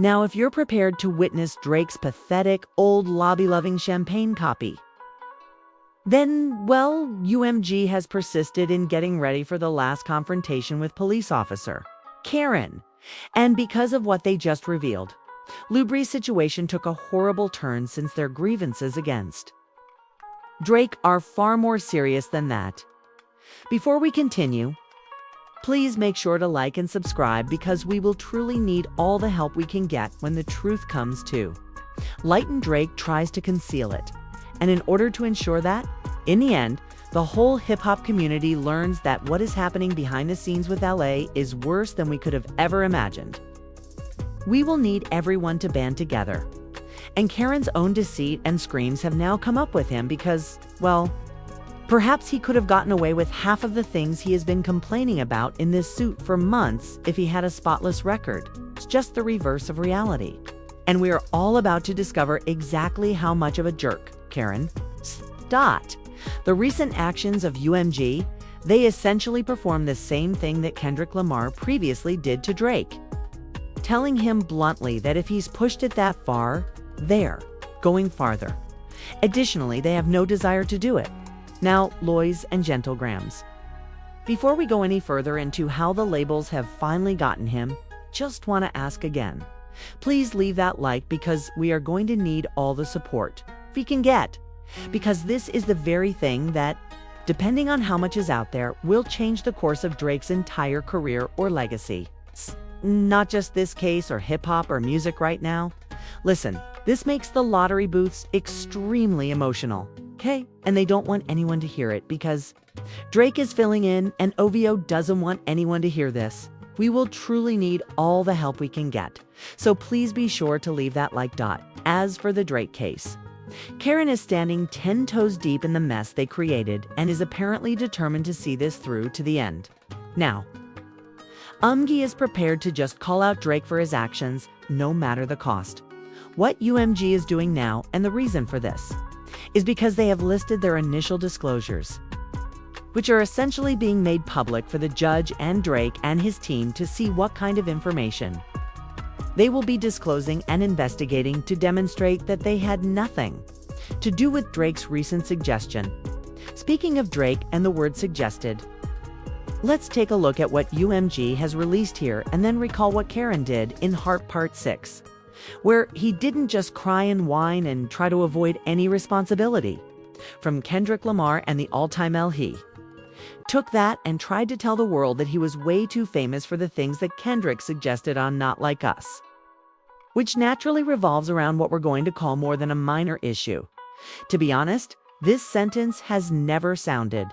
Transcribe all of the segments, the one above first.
Now, if you're prepared to witness Drake's pathetic, old lobby-loving champagne copy, then, well, UMG has persisted in getting ready for the last confrontation with police officer Karen. And because of what they just revealed, Lubri's situation took a horrible turn since their grievances against Drake are far more serious than that. Before we continue, please make sure to like and subscribe because we will truly need all the help we can get when the truth comes to light and Drake tries to conceal it. And in order to ensure that, in the end, the whole hip-hop community learns that what is happening behind the scenes with LA is worse than we could have ever imagined. We will need everyone to band together. And Karen's own deceit and screams have now come up with him because, well, perhaps he could have gotten away with half of the things he has been complaining about in this suit for months if he had a spotless record. It's just the reverse of reality. And we are all about to discover exactly how much of a jerk Karen Stott. The recent actions of UMG, they essentially perform the same thing that Kendrick Lamar previously did to Drake, telling him bluntly that if he's pushed it that far, they're going farther. Additionally, they have no desire to do it. Now, Loys and Gentlegrams, before we go any further into how the labels have finally gotten him, just want to ask again. Please leave that like because we are going to need all the support we can get. Because this is the very thing that, depending on how much is out there, will change the course of Drake's entire career or legacy. It's not just this case or hip-hop or music right now. Listen, this makes the lottery booths extremely emotional, okay? And they don't want anyone to hear it because Drake is filling in and OVO doesn't want anyone to hear this. We will truly need all the help we can get. So please be sure to leave that like dot. As for the Drake case, Karen is standing 10 toes deep in the mess they created and is apparently determined to see this through to the end. Now, UMG is prepared to just call out Drake for his actions, no matter the cost. What UMG is doing now, and the reason for this, is because they have listed their initial disclosures, which are essentially being made public for the judge and Drake and his team to see what kind of information they will be disclosing and investigating to demonstrate that they had nothing to do with Drake's recent suggestion. Speaking of Drake and the word suggested, let's take a look at what UMG has released here and then recall what Karen did in Heart Part 6, where he didn't just cry and whine and try to avoid any responsibility from Kendrick Lamar and the all-time L. He took that and tried to tell the world that he was way too famous for the things that Kendrick suggested on Not Like Us, which naturally revolves around what we're going to call more than a minor issue. To be honest, this sentence has never sounded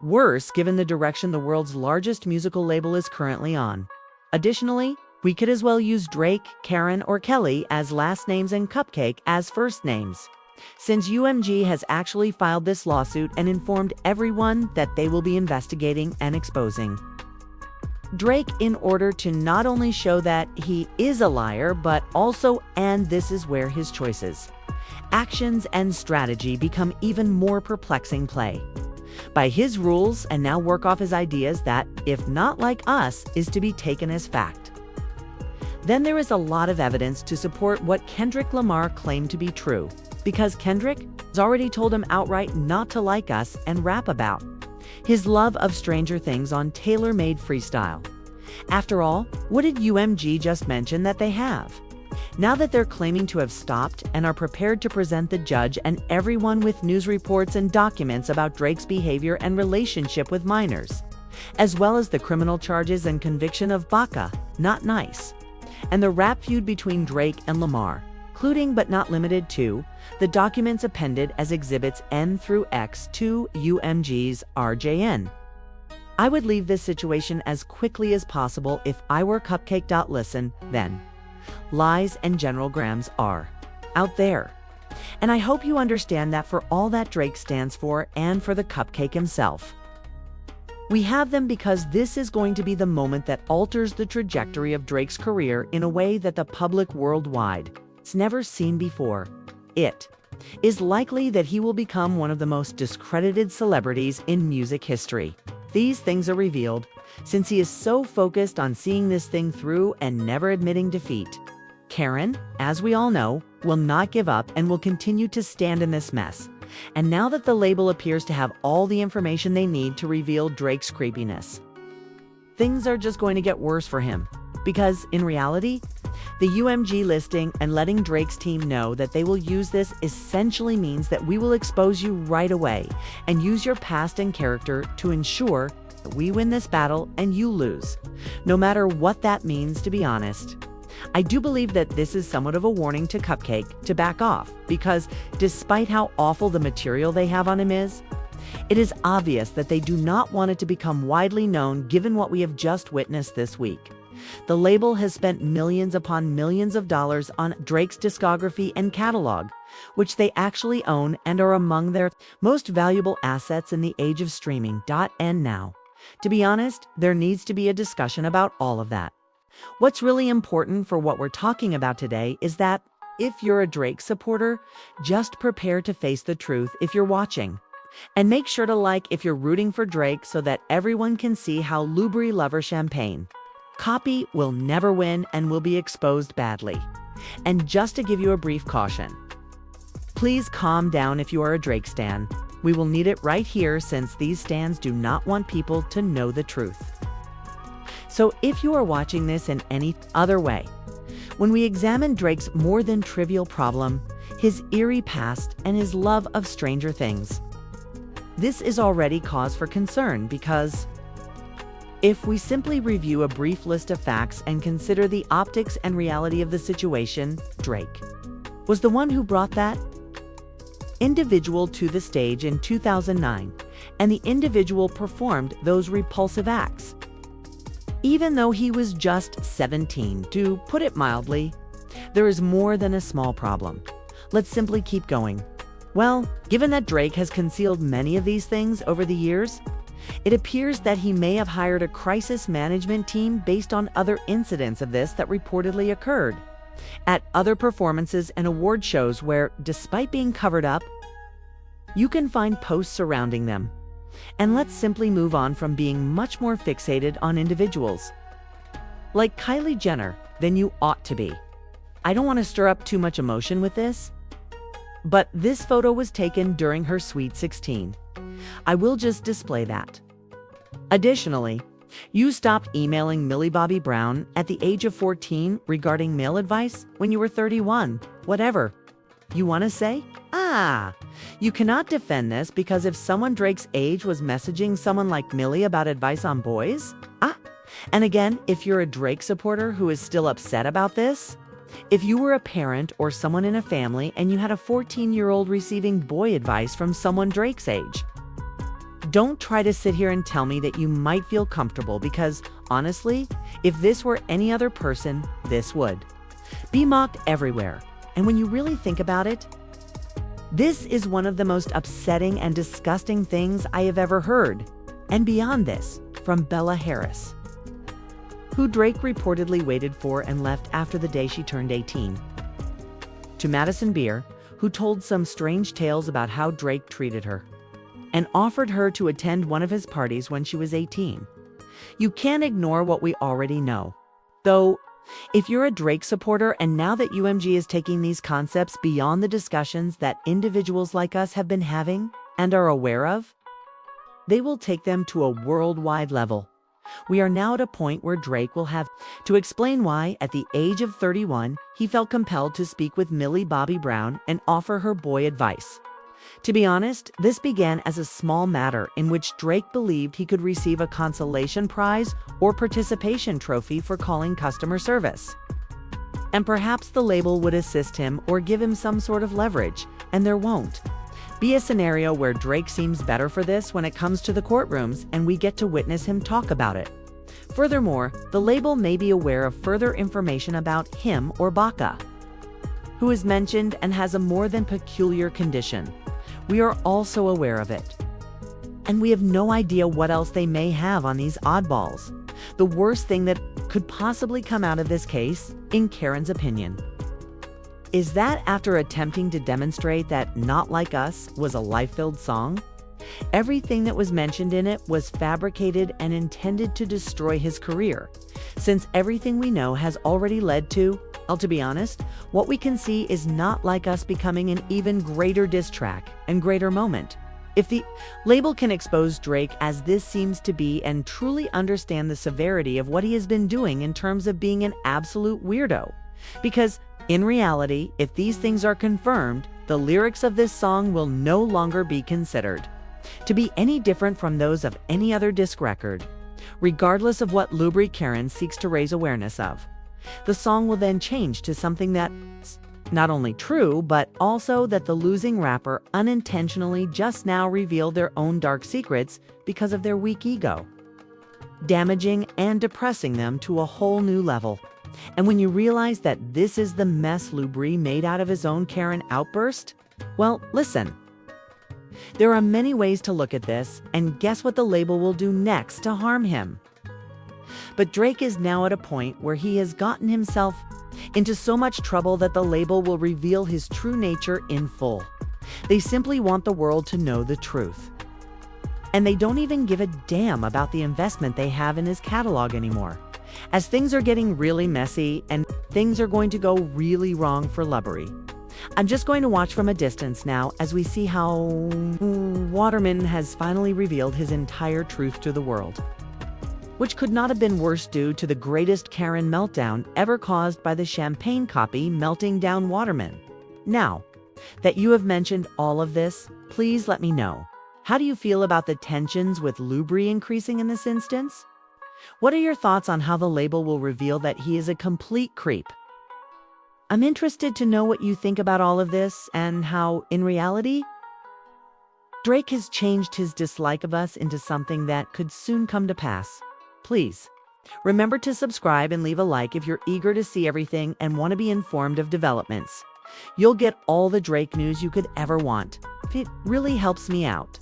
worse given the direction the world's largest musical label is currently on. Additionally, we could as well use Drake, Karen, or Kelly as last names and Cupcake as first names, since UMG has actually filed this lawsuit and informed everyone that they will be investigating and exposing Drake in order to not only show that he is a liar, but also, and this is where his choices, actions, and strategy become even more perplexing play by his rules and now work off his ideas that, if Not Like Us is to be taken as fact, then there is a lot of evidence to support what Kendrick Lamar claimed to be true, because Kendrick has already told him outright not to like us and rap about his love of Stranger Things on tailor-made freestyle. After all, what did UMG just mention that they have? Now that they're claiming to have stopped and are prepared to present the judge and everyone with news reports and documents about Drake's behavior and relationship with minors, as well as the criminal charges and conviction of Baca, Not Nice, and the rap feud between Drake and Lamar, including but not limited to the documents appended as Exhibits N through X to UMG's RJN. I would leave this situation as quickly as possible if I were Cupcake. Listen, then. Lies and general grams are out there. And I hope you understand that for all that Drake stands for and for the Cupcake himself. We have them because this is going to be the moment that alters the trajectory of Drake's career in a way that the public worldwide has never seen before. It is likely that he will become one of the most discredited celebrities in music history. These things are revealed since he is so focused on seeing this thing through and never admitting defeat. Karen, as we all know, will not give up and will continue to stand in this mess. And now that the label appears to have all the information they need to reveal Drake's creepiness, things are just going to get worse for him. Because, in reality, the UMG listing and letting Drake's team know that they will use this essentially means that we will expose you right away and use your past and character to ensure that we win this battle and you lose, no matter what that means, to be honest. I do believe that this is somewhat of a warning to Cupcake to back off, because despite how awful the material they have on him is, it is obvious that they do not want it to become widely known given what we have just witnessed this week. The label has spent millions upon millions of dollars on Drake's discography and catalog, which they actually own and are among their most valuable assets in the age of streaming. And now, to be honest, there needs to be a discussion about all of that. What's really important for what we're talking about today is that if you're a Drake supporter, just prepare to face the truth if you're watching. And make sure to like if you're rooting for Drake so that everyone can see how Lubri lover Champagne copy will never win and will be exposed badly. And just to give you a brief caution, please calm down if you are a Drake stan. We will need it right here since these stans do not want people to know the truth. So if you are watching this in any other way, when we examine Drake's more than trivial problem, his eerie past, and his love of Stranger Things, this is already cause for concern because if we simply review a brief list of facts and consider the optics and reality of the situation, Drake was the one who brought that individual to the stage in 2009, and the individual performed those repulsive acts. Even though he was just 17, to put it mildly, there is more than a small problem. Let's simply keep going. Well, given that Drake has concealed many of these things over the years, it appears that he may have hired a crisis management team based on other incidents of this that reportedly occurred at other performances and award shows where, despite being covered up, you can find posts surrounding them. And let's simply move on from being much more fixated on individuals like Kylie Jenner than you ought to be. I don't want to stir up too much emotion with this, but this photo was taken during her Sweet 16. I will just display that. Additionally, you stopped emailing Millie Bobby Brown at the age of 14 regarding male advice when you were 31. Whatever you want to say? You cannot defend this because if someone Drake's age was messaging someone like Millie about advice on boys? And again, if you're a Drake supporter who is still upset about this, if you were a parent or someone in a family and you had a 14-year-old receiving boy advice from someone Drake's age, don't try to sit here and tell me that you might feel comfortable because, honestly, if this were any other person, this would be mocked everywhere. And when you really think about it, this is one of the most upsetting and disgusting things I have ever heard. And beyond this, from Bella Harris, who Drake reportedly waited for and left after the day she turned 18, to Madison Beer, who told some strange tales about how Drake treated her and offered her to attend one of his parties when she was 18. You can't ignore what we already know. Though, if you're a Drake supporter and now that UMG is taking these concepts beyond the discussions that individuals like us have been having and are aware of, they will take them to a worldwide level. We are now at a point where Drake will have to explain why, at the age of 31, he felt compelled to speak with Millie Bobby Brown and offer her boy advice. To be honest, this began as a small matter in which Drake believed he could receive a consolation prize or participation trophy for calling customer service. And perhaps the label would assist him or give him some sort of leverage, and there won't be a scenario where Drake seems better for this when it comes to the courtrooms and we get to witness him talk about it. Furthermore, the label may be aware of further information about him or Baca, who is mentioned and has a more than peculiar condition. We are also aware of it. And we have no idea what else they may have on these oddballs. The worst thing that could possibly come out of this case, in Karen's opinion, is that after attempting to demonstrate that Not Like Us was a life-filled song, everything that was mentioned in it was fabricated and intended to destroy his career, since everything we know has already led to Well, to be honest, what we can see is not like us becoming an even greater diss track and greater moment. If the label can expose Drake as this seems to be and truly understand the severity of what he has been doing in terms of being an absolute weirdo. Because in reality, if these things are confirmed, the lyrics of this song will no longer be considered to be any different from those of any other disc record, regardless of what Lubri Karen seeks to raise awareness of. The song will then change to something that's not only true, but also that the losing rapper unintentionally just now revealed their own dark secrets because of their weak ego, damaging and depressing them to a whole new level. And when you realize that this is the mess Lubri made out of his own Karen outburst, well, listen. There are many ways to look at this, and guess what the label will do next to harm him? But Drake is now at a point where he has gotten himself into so much trouble that the label will reveal his true nature in full. They simply want the world to know the truth. And they don't even give a damn about the investment they have in his catalog anymore. As things are getting really messy and things are going to go really wrong for Lubri. I'm just going to watch from a distance now as we see how Waterman has finally revealed his entire truth to the world, which could not have been worse due to the greatest Karen meltdown ever caused by the champagne copy melting down Waterman. Now that you have mentioned all of this, please let me know. How do you feel about the tensions with Lubri increasing in this instance? What are your thoughts on how the label will reveal that he is a complete creep? I'm interested to know what you think about all of this and how, in reality, Drake has changed his dislike of us into something that could soon come to pass. Please, remember to subscribe and leave a like if you're eager to see everything and want to be informed of developments. You'll get all the Drake news you could ever want. It really helps me out.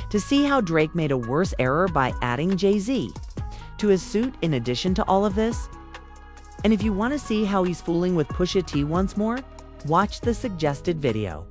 To see how Drake made a worse error by adding Jay-Z to his suit in addition to all of this. And if you want to see how he's fooling with Pusha T once more, watch the suggested video.